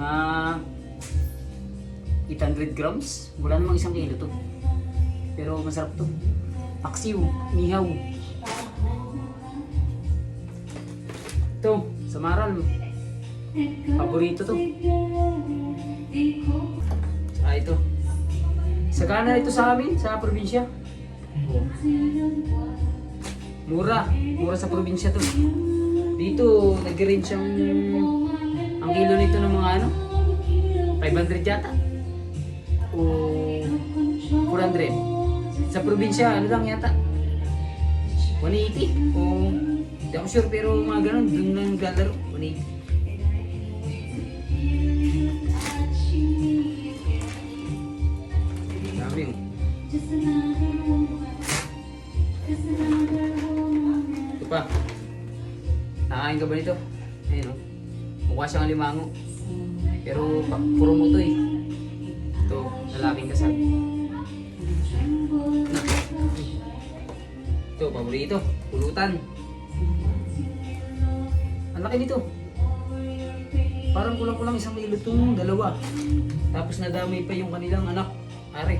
Mga 800 grams. Wala namang 1 kilo to. Pero masarap to. Paksiw, mihaw. Ito, sa Maral. Paborito to. Saka ito. Sagana ito sa amin, sa probinsya. Mura. Mura sa probinsya to. Dito, nag-range ang kilo nito ng mga 500 yata. O 400. Sa probinsya, ano lang yata? 180. O, hindi ako sure pero mga ganun, dun lang naglalaro. 180. Dami yun. Ito pa. Nakakain ka ba nito? Ayun o. Mukha siyang alimango. Pero puro mo ito eh. Ito, lalaking kasal. Ito, paborito. Pulutan. Ang laki nito. Parang kulang-kulang 1 kilo itong dalawa. Tapos nadamay pa yung kanilang anak. Are.